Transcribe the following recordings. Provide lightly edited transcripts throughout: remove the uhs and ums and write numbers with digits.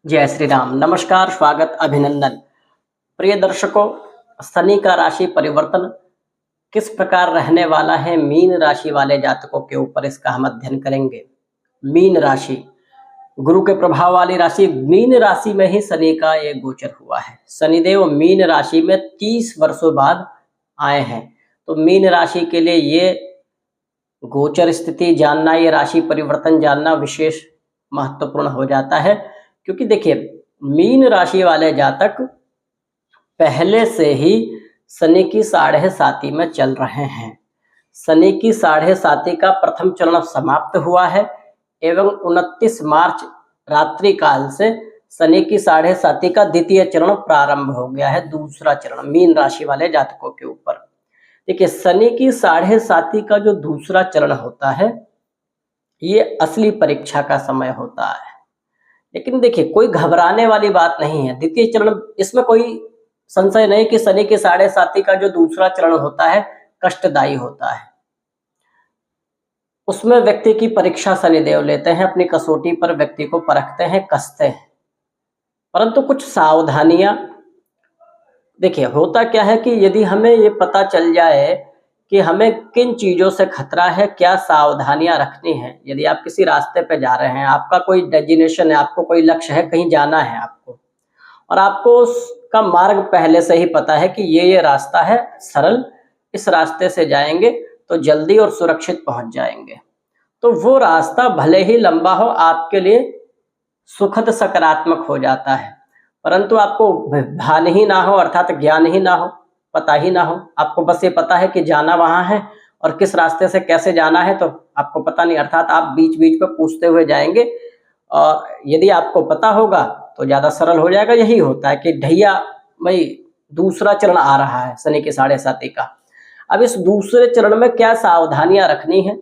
जय श्री राम। नमस्कार, स्वागत, अभिनंदन। प्रिय दर्शकों, शनि का राशि परिवर्तन किस प्रकार रहने वाला है मीन राशि वाले जातकों के ऊपर, इसका हम अध्ययन करेंगे। मीन राशि गुरु के प्रभाव वाली राशि। मीन राशि में ही शनि का ये गोचर हुआ है। शनिदेव मीन राशि में 30 वर्षों बाद आए हैं। तो मीन राशि के लिए ये गोचर स्थिति जानना, ये राशि परिवर्तन जानना विशेष महत्वपूर्ण हो जाता है, क्योंकि देखिए मीन राशि वाले जातक पहले से ही शनि की 7.5 में चल रहे हैं। शनि की 7.5 का प्रथम चरण समाप्त हुआ है एवं 29 मार्च रात्रि काल से शनि की 7.5 का द्वितीय चरण प्रारंभ हो गया है, दूसरा चरण मीन राशि वाले जातकों के ऊपर। देखिए शनि की 7.5 का जो दूसरा चरण होता है, ये असली परीक्षा का समय होता है। लेकिन देखिए कोई घबराने वाली बात नहीं है। द्वितीय चरण, इसमें कोई संशय नहीं कि शनि के 7.5 का जो दूसरा चरण होता है कष्टदायी होता है। उसमें व्यक्ति की परीक्षा शनिदेव लेते हैं, अपनी कसौटी पर व्यक्ति को परखते हैं, कसते हैं। परंतु कुछ सावधानियां, देखिए होता क्या है कि यदि हमें ये पता चल जाए कि हमें किन चीजों से खतरा है, क्या सावधानियां रखनी है। यदि आप किसी रास्ते पे जा रहे हैं, आपका कोई डेस्टिनेशन है, आपको कोई लक्ष्य है, कहीं जाना है आपको, और आपको उसका मार्ग पहले से ही पता है कि ये रास्ता है सरल, इस रास्ते से जाएंगे तो जल्दी और सुरक्षित पहुंच जाएंगे, तो वो रास्ता भले ही लंबा हो आपके लिए सुखद सकारात्मक हो जाता है। परंतु आपको भान ही ना हो, अर्थात ज्ञान ही ना हो, पता ही ना हो। आपको बस ये पता है कि जाना वहां है और किस रास्ते से कैसे जाना है तो आपको पता नहीं, अर्थात आप बीच बीच में पूछते हुए जाएंगे। और यदि आपको पता होगा तो ज्यादा सरल हो जाएगा। यही होता है कि ढैया भाई दूसरा चरण आ रहा है शनि के 7.5 का। अब इस दूसरे चरण में क्या सावधानियां रखनी है,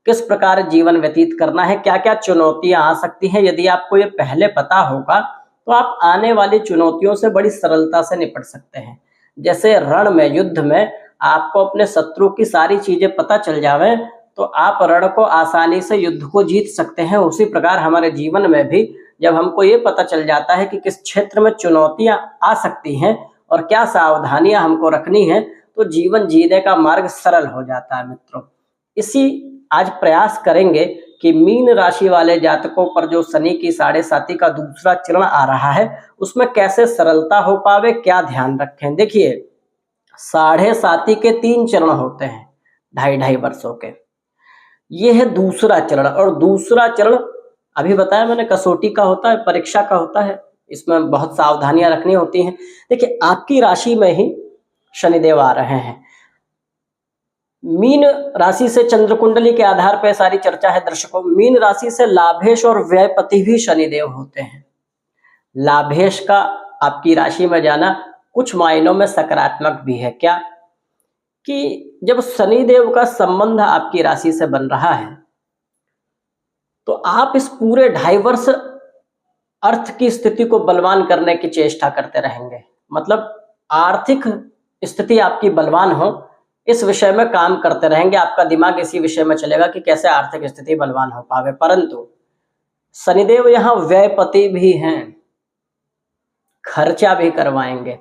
किस प्रकार जीवन व्यतीत करना है, क्या क्या चुनौतियां आ सकती हैं, यदि आपको ये पहले पता होगा तो आप आने वाली चुनौतियों से बड़ी सरलता से निपट सकते हैं। जैसे रण में, युद्ध में आपको अपने शत्रु की सारी चीजें पता चल जावे तो आप रण को आसानी से, युद्ध को जीत सकते हैं। उसी प्रकार हमारे जीवन में भी जब हमको ये पता चल जाता है कि किस क्षेत्र में चुनौतियां आ सकती हैं और क्या सावधानियां हमको रखनी है, तो जीवन जीने का मार्ग सरल हो जाता है मित्रों। इसी आज प्रयास करेंगे कि मीन राशि वाले जातकों पर जो शनि की 7.5 का दूसरा चरण आ रहा है उसमें कैसे सरलता हो पावे, क्या ध्यान रखें। देखिए 7.5 के 3 चरण होते हैं, 2.5 वर्षों के। ये है दूसरा चरण, और दूसरा चरण अभी बताया मैंने कसौटी का होता है, परीक्षा का होता है, इसमें बहुत सावधानियां रखनी होती हैं। देखिए आपकी राशि में ही शनिदेव आ रहे हैं। मीन राशि से चंद्र कुंडली के आधार पर सारी चर्चा है दर्शकों। मीन राशि से लाभेश और व्ययपति भी शनिदेव होते हैं। लाभेश का आपकी राशि में जाना कुछ मायनों में सकारात्मक भी है। क्या कि जब शनिदेव का संबंध आपकी राशि से बन रहा है तो आप इस पूरे 2.5 वर्ष अर्थ की स्थिति को बलवान करने की चेष्टा करते रहेंगे। मतलब आर्थिक स्थिति आपकी बलवान हो, इस विषय में काम करते रहेंगे। आपका दिमाग इसी विषय में चलेगा कि कैसे आर्थिक स्थिति बलवान हो पावे। परंतु शनिदेव यहाँ व्ययपति भी हैं, खर्चा भी करवाएंगे।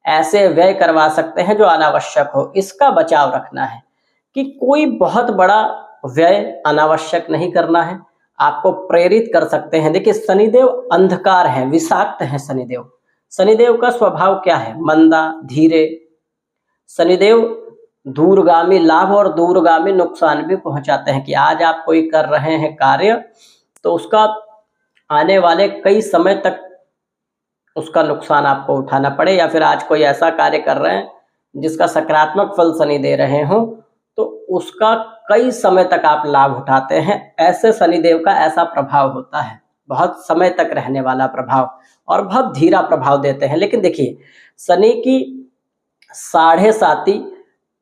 ऐसे व्यय करवा सकते हैं जो अनावश्यक हो, इसका बचाव रखना है कि कोई बहुत बड़ा व्यय अनावश्यक नहीं करना है। आपको प्रेरित कर सकते हैं। देखिए शनिदेव अंधकार है, विषाक्त है शनिदेव। शनिदेव का स्वभाव क्या है? मंदा, धीरे। शनिदेव दूरगामी लाभ और दूरगामी नुकसान भी पहुंचाते हैं कि आज आप कोई कर रहे हैं कार्य तो उसका आने वाले कई समय तक उसका नुकसान आपको उठाना पड़े, या फिर आज कोई ऐसा कार्य कर रहे हैं जिसका सकारात्मक फल शनि दे रहे हो तो उसका कई समय तक आप लाभ उठाते हैं। ऐसे शनिदेव का ऐसा प्रभाव होता है, बहुत समय तक रहने वाला प्रभाव, और बहुत धीरा प्रभाव देते हैं। लेकिन देखिए शनि की 7.5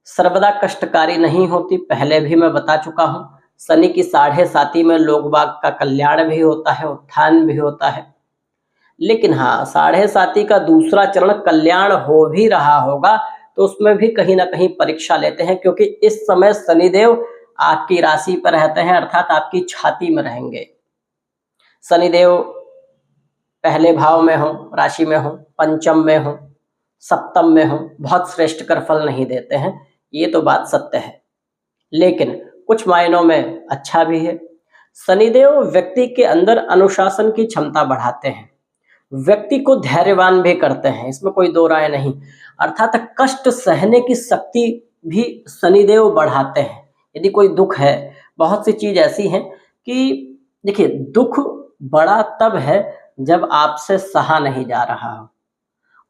सर्वदा कष्टकारी नहीं होती, पहले भी मैं बता चुका हूं। शनि की 7.5 में लोग बाग का कल्याण भी होता है, उत्थान भी होता है। लेकिन हाँ 7.5 का दूसरा चरण कल्याण हो भी रहा होगा तो उसमें भी कहीं ना कहीं परीक्षा लेते हैं, क्योंकि इस समय शनिदेव आपकी राशि पर रहते हैं, अर्थात आपकी छाती में रहेंगे। शनिदेव पहले भाव में हो, राशि में हो, पंचम में हो, सप्तम में हो, बहुत श्रेष्ठ कर फल नहीं देते हैं, ये तो बात सत्य है। लेकिन कुछ मायनों में अच्छा भी है। शनिदेव व्यक्ति के अंदर अनुशासन की क्षमता बढ़ाते हैं, व्यक्ति को धैर्यवान भी करते हैं, इसमें कोई दो राय नहीं। अर्थात कष्ट सहने की शक्ति भी शनिदेव बढ़ाते हैं। यदि कोई दुख है, बहुत सी चीज ऐसी हैं कि देखिए, दुख बड़ा तब है जब आपसे सहा नहीं जा रहा हो,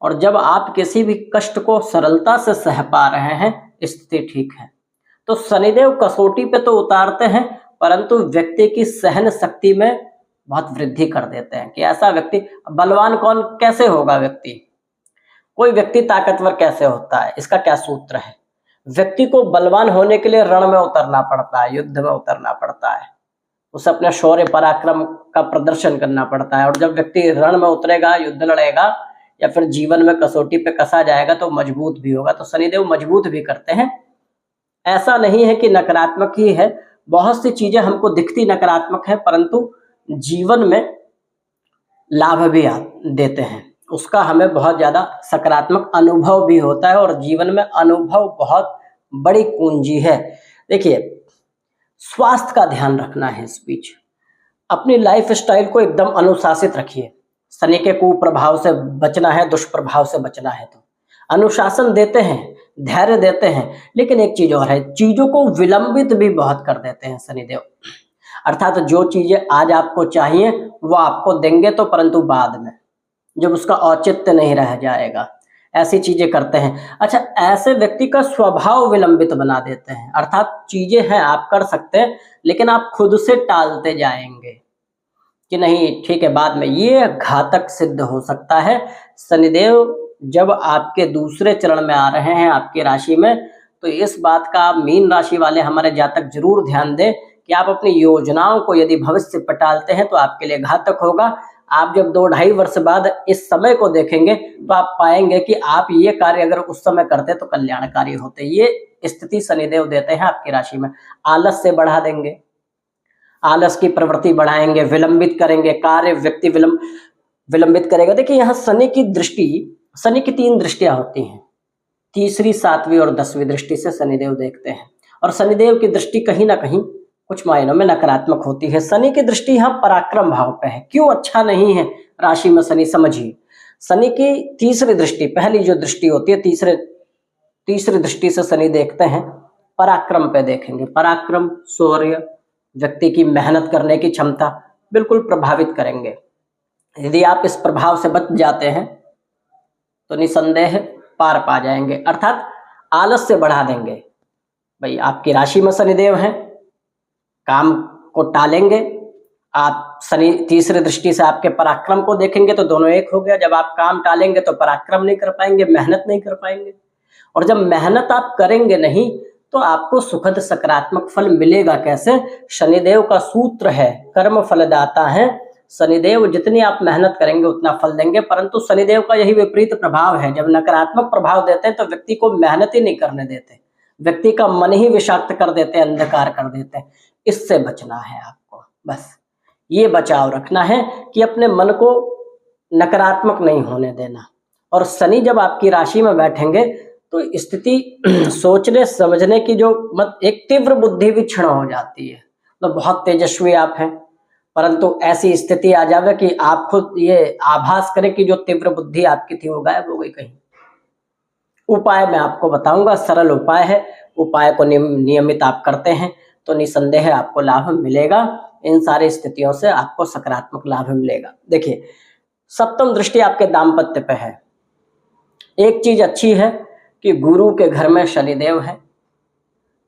और जब आप किसी भी कष्ट को सरलता से सह पा रहे हैं, स्थिति ठीक है। तो शनिदेव कसौटी पे तो उतारते हैं, परंतु व्यक्ति की सहन शक्ति में बहुत वृद्धि कर देते हैं कि ऐसा व्यक्ति बलवान कौन कैसे होगा, व्यक्ति कोई व्यक्ति ताकतवर कैसे होता है, इसका क्या सूत्र है? व्यक्ति को बलवान होने के लिए रण में उतरना पड़ता है, युद्ध में उतरना पड़ता है, उसे अपने शौर्य पराक्रम का प्रदर्शन करना पड़ता है। और जब व्यक्ति रण में उतरेगा, युद्ध लड़ेगा, या फिर जीवन में कसौटी पे कसा जाएगा, तो मजबूत भी होगा। तो शनिदेव मजबूत भी करते हैं। ऐसा नहीं है कि नकारात्मक ही है, बहुत सी चीजें हमको दिखती नकारात्मक है, परंतु जीवन में लाभ भी देते हैं, उसका हमें बहुत ज्यादा सकारात्मक अनुभव भी होता है। और जीवन में अनुभव बहुत बड़ी कुंजी है। देखिए, स्वास्थ्य का ध्यान रखना है। इस बीच अपनी लाइफ स्टाइल को एकदम अनुशासित रखिए। शनि के कुप्रभाव से बचना है, दुष्प्रभाव से बचना है, तो अनुशासन देते हैं, धैर्य देते हैं, लेकिन एक चीज और है, चीजों को विलंबित भी बहुत कर देते हैं शनिदेव। अर्थात जो चीजें आज आपको चाहिए वो आपको देंगे तो, परंतु बाद में जब उसका औचित्य नहीं रह जाएगा, ऐसी चीजें करते हैं। अच्छा, ऐसे व्यक्ति का स्वभाव विलंबित बना देते हैं। अर्थात चीजें हैं, आप कर सकते हैं, लेकिन आप खुद से टालते जाएंगे कि नहीं ठीक है बाद में, ये घातक सिद्ध हो सकता है। शनिदेव जब आपके दूसरे चरण में आ रहे हैं आपकी राशि में, तो इस बात का आप मीन राशि वाले हमारे जातक जरूर ध्यान दें कि आप अपनी योजनाओं को यदि भविष्य से पटालते हैं तो आपके लिए घातक होगा। आप जब 2-2.5 वर्ष बाद इस समय को देखेंगे तो आप पाएंगे कि आप ये कार्य अगर उस समय करते तो कल्याणकारी होते। ये स्थिति शनिदेव देते हैं आपकी राशि में। आलस से बढ़ा देंगे, आलस की प्रवृत्ति बढ़ाएंगे, विलंबित करेंगे कार्य, व्यक्ति विलंबित करेगा। देखिए, यहाँ शनि की दृष्टि, शनि की 3 दृष्टियां होती हैं, तीसरी, 7वीं और 10वीं दृष्टि से शनिदेव देखते हैं। और शनिदेव की दृष्टि कहीं ना कहीं कुछ मायनों में नकारात्मक होती है। शनि की दृष्टि यहाँ पराक्रम भाव पे है। क्यों अच्छा नहीं है राशि में शनि, समझिए। शनि की तीसरी दृष्टि, पहली जो दृष्टि होती है, तीसरी दृष्टि से शनि देखते हैं, पराक्रम पे देखेंगे। पराक्रम, शौर्य, व्यक्ति की मेहनत करने की क्षमता बिल्कुल प्रभावित करेंगे। यदि आप इस प्रभाव से बच जाते हैं तो निसंदेह पार पा जाएंगे। अर्थात आलस से बढ़ा देंगे। भाई, आपकी राशि में शनिदेव हैं, काम को टालेंगे। आप शनि तीसरी दृष्टि से आपके पराक्रम को देखेंगे तो दोनों एक हो गया। जब आप काम टालेंगे तो पराक्रम नहीं कर पाएंगे, मेहनत नहीं कर पाएंगे। और जब मेहनत आप करेंगे नहीं तो आपको सुखद सकारात्मक फल मिलेगा कैसे? शनिदेव का सूत्र है, कर्म फलदाता है शनिदेव। जितनी आप मेहनत करेंगे उतना फल देंगे। परंतु शनिदेव का यही विपरीत प्रभाव है। जब नकारात्मक प्रभाव देते हैं तो व्यक्ति को मेहनत ही नहीं करने देते, व्यक्ति का मन ही विषाक्त कर देते हैं, अंधकार कर देते हैं। इससे बचना है आपको, बस ये बचाव रखना है कि अपने मन को नकारात्मक नहीं होने देना। और शनि जब आपकी राशि में बैठेंगे तो स्थिति सोचने समझने की जो एक तीव्र बुद्धि भी क्षण हो जाती है। तो बहुत तेजस्वी आप हैं, परंतु ऐसी स्थिति आ जावे कि आप खुद ये आभास करें कि जो तीव्र बुद्धि आपकी थी वो गायब हो गई कहीं। उपाय मैं आपको बताऊंगा, सरल उपाय है। उपाय को नियमित आप करते हैं तो निसंदेह आपको लाभ मिलेगा। इन सारी स्थितियों से आपको सकारात्मक लाभ मिलेगा। देखिए, सप्तम दृष्टि आपके दाम्पत्य पे है। एक चीज अच्छी है कि गुरु के घर में शनिदेव है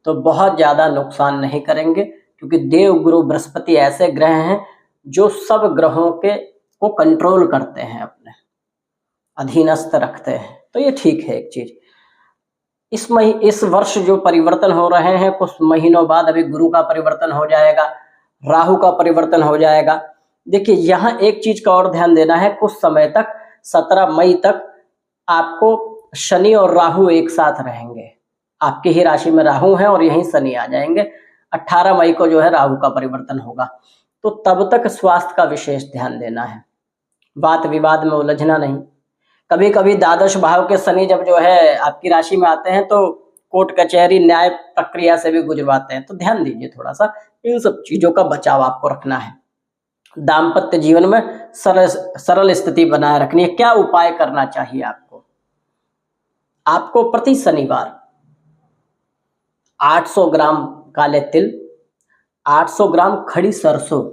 तो बहुत ज्यादा नुकसान नहीं करेंगे, क्योंकि देव गुरु बृहस्पति ऐसे ग्रह हैं जो सब ग्रहों के को कंट्रोल करते हैं, अपने अधीनस्थ रखते हैं। तो ये ठीक है। एक चीज, इस वर्ष जो परिवर्तन हो रहे हैं, कुछ महीनों बाद अभी गुरु का परिवर्तन हो जाएगा, राहु का परिवर्तन हो जाएगा। देखिए, यहाँ एक चीज का और ध्यान देना है। कुछ समय तक 17 मई तक आपको शनि और राहु एक साथ रहेंगे। आपकी ही राशि में राहु है और यहीं शनि आ जाएंगे। 18 मई को जो है राहु का परिवर्तन होगा। तो तब तक स्वास्थ्य का विशेष ध्यान देना है। वाद विवाद में उलझना नहीं। कभी कभी द्वादश भाव के शनि जब जो है आपकी राशि में आते हैं तो कोर्ट कचहरी न्याय प्रक्रिया से भी गुजरवाते हैं, तो ध्यान दीजिए थोड़ा सा, इन सब चीजों का बचाव आपको रखना है। दाम्पत्य जीवन में सरल स्थिति बनाए रखनी है। क्या उपाय करना चाहिए आपको? आपको प्रति शनिवार 800 ग्राम काले तिल, 800 ग्राम खड़ी सरसों,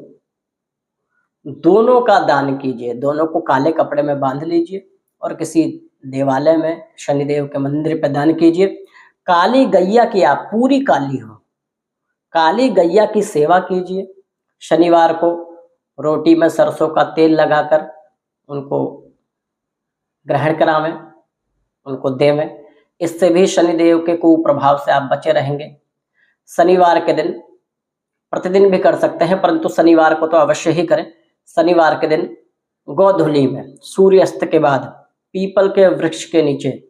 दोनों का दान कीजिए। दोनों को काले कपड़े में बांध लीजिए और किसी देवालय में शनिदेव के मंदिर पर दान कीजिए। काली गैया की, आप पूरी काली हो, काली गैया की सेवा कीजिए। शनिवार को रोटी में सरसों का तेल लगाकर उनको ग्रहण करावें, उनको देवें। इससे भी शनिदेव के कुप्रभाव से आप बचे रहेंगे। शनिवार के दिन, प्रतिदिन भी कर सकते हैं परंतु शनिवार को तो अवश्य ही करें। शनिवार के दिन गोधूली में सूर्यास्त के बाद पीपल के वृक्ष के नीचे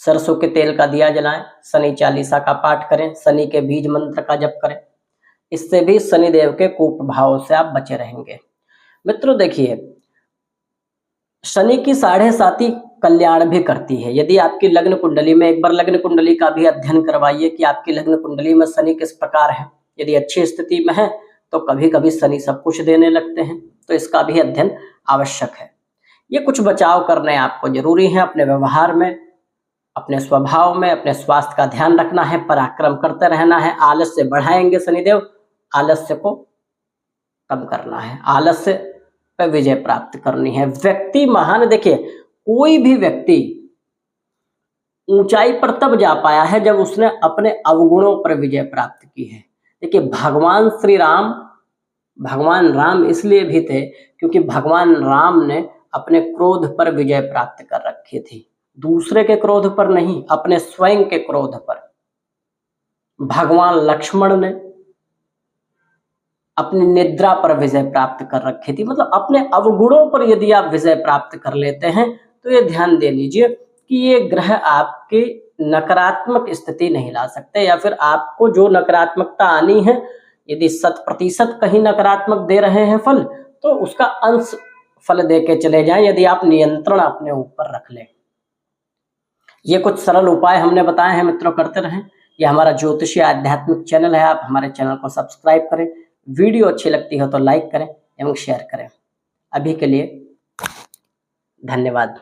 सरसों के तेल का दिया जलाएं, शनि चालीसा का पाठ करें, शनि के बीज मंत्र का जप करें। इससे भी शनिदेव के कुप्रभाव से आप बचे रहेंगे। मित्रों देखिए, शनि की 7.5 कल्याण भी करती है। यदि आपकी लग्न कुंडली में, एक बार लग्न कुंडली का भी अध्ययन करवाइए कि आपकी लग्न कुंडली में शनि किस प्रकार है। यदि अच्छी स्थिति में है तो कभी कभी शनि सब कुछ देने लगते हैं, तो इसका भी अध्ययन आवश्यक है। ये कुछ बचाव करने आपको जरूरी है। अपने व्यवहार में, अपने स्वभाव में, अपने स्वास्थ्य का ध्यान रखना है, पराक्रम करते रहना है। आलस्य बढ़ाएंगे शनिदेव, आलस्य को कम करना है, आलस्य पे विजय प्राप्त करनी है। व्यक्ति महान, देखिए कोई भी व्यक्ति ऊंचाई पर तब जा पाया है जब उसने अपने अवगुणों पर विजय प्राप्त की है। देखिए भगवान श्री राम, भगवान राम इसलिए भी थे क्योंकि भगवान राम ने अपने क्रोध पर विजय प्राप्त कर रखी थी, दूसरे के क्रोध पर नहीं, अपने स्वयं के क्रोध पर। भगवान लक्ष्मण ने अपनी निद्रा पर विजय प्राप्त कर रखी थी। मतलब अपने अवगुणों पर यदि आप विजय प्राप्त कर लेते हैं तो ये ध्यान दे लीजिए कि ये ग्रह आपके नकारात्मक स्थिति नहीं ला सकते, या फिर आपको जो नकारात्मकता आनी है, यदि 100% कहीं नकारात्मक दे रहे हैं फल, तो उसका अंश फल दे के चले जाएं, यदि आप नियंत्रण अपने ऊपर रख लें। ये कुछ सरल उपाय हमने बताए हैं मित्रों, करते रहें। ये हमारा ज्योतिषीय आध्यात्मिक चैनल है, आप हमारे चैनल को सब्सक्राइब करें। वीडियो अच्छी लगती हो तो लाइक करें एवं शेयर करें। अभी के लिए धन्यवाद।